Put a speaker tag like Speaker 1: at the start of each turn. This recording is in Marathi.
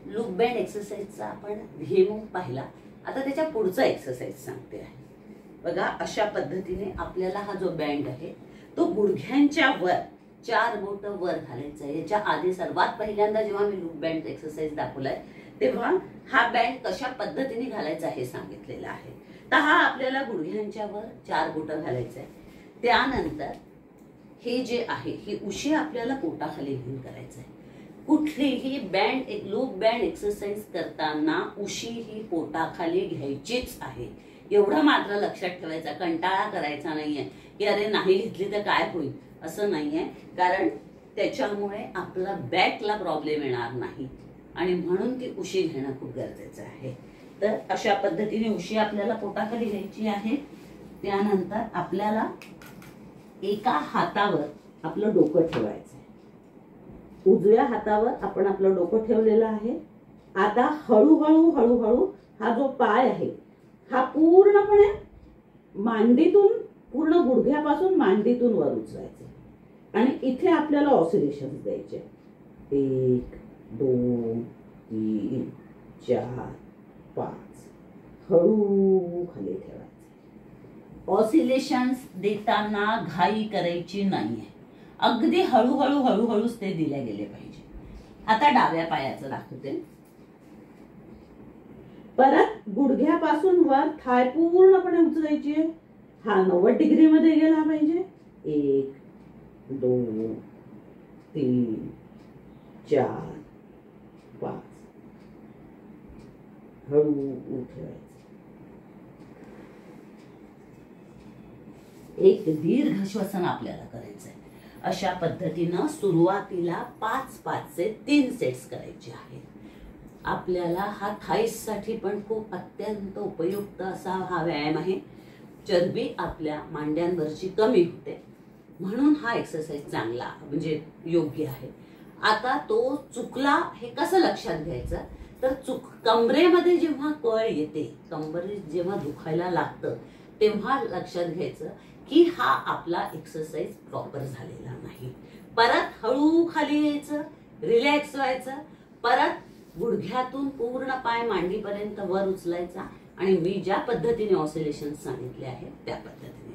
Speaker 1: लूप बँड एक्सरसाइजचा आपण डेमो पाहिला. आता त्याच्या पुढचा एक्सरसाइज सांगते आहे. बघा, अशा पद्धतीने आपल्याला हा जो बँड आहे तो गुडघ्यांच्या वर 4 बोट वर घालायचा आहे. याच्या आधी सर्वात पहिल्यांदा जेव्हा मी लूप बँड एक्सरसाइज दाखवलाय तेव्हा हा बँड कशा पद्धतीने घालायचा हे सांगितलेलं आहे. तर हा आपल्याला गुडघ्यांच्या वर 4 बोट घालायचा आहे. त्यानंतर हे जे आहे ही उशी आपल्याला पोटाखाली घेऊन करायचं आहे. कुठलीही बँड लूप बँड एक्सरसाइज करताना उशी ही पोटाखाली घ्यायचीच आहे. एवढं मात्र लक्षात ठेवायचं. कंटाळा करायचा नाहीये की अरे नाही घेतली तर काय होईल, असं नाहीये. कारण त्याच्यामुळे आपला बॅकला प्रॉब्लेम येणार नाही आणि म्हणून ती उशी घेणं खूप गरजेचं आहे. तर अशा पद्धतीने उशी आपल्याला पोटाखाली घ्यायची आहे. त्यानंतर आपल्याला एका हातावर आपलं डोकं ठेवायचं आहे. उजव्या हातावर आपण आपलं डोकं ठेवलेलं आहे. आता हळूहळू हळूहळू हा जो पाय आहे हा पूर्णपणे मांडीतून, पूर्ण गुडघ्यापासून मांडीतून वर उचलायचा आणि इथे आपल्याला ऑसिलेशन द्यायचे. 1 2 3 4 5. हळू खाली ठेवायचे. ऑसिलेशन्स देताना घाई करायची नाहीये. अगदी हळूहळू हळूहळूच ते दिले गेले पाहिजे. आता डाव्या पायाचं दाखवते. परत गुडघ्यापासून वर थाय पूर्णपणे उचलायची. हा 90 डिग्री मध्ये गेला पाहिजे. 1 2 3 4 5. हळू ठेवायचं. एक दीर्घ श्वसन आपल्याला करायचंय. अशा पद्धतीनं सुरुवातीला 5-5 चे 3 सेट्स करायचे आहेत. आपल्याला हा थाईस साठी पण खूप अत्यंत उपयुक्त असा हा व्यायाम आहे. चरबी आपल्या मांड्यांवरची कमी होते म्हणून हा एक्सरसाइज चांगला म्हणजे योग्य आहे. आता तो चुकला हे कसं लक्षात घ्यायचं, तर कमरेमध्ये जेव्हा कळ येते, कंबर जेव्हा दुखायला लागतं तेव्हा लक्षात घ्यायचं की हा आपला एक्सरसाइज प्रॉपर झालेला नाही. परत हळू खाली यायचं, रिलॅक्स व्हायचं. परत गुडघ्यातून पूर्ण पाय मांडीपर्यंत वर उचलायचा आणि मी ज्या पद्धतीने ऑसिलेशन सांगितले आहेत त्या पद्धतीने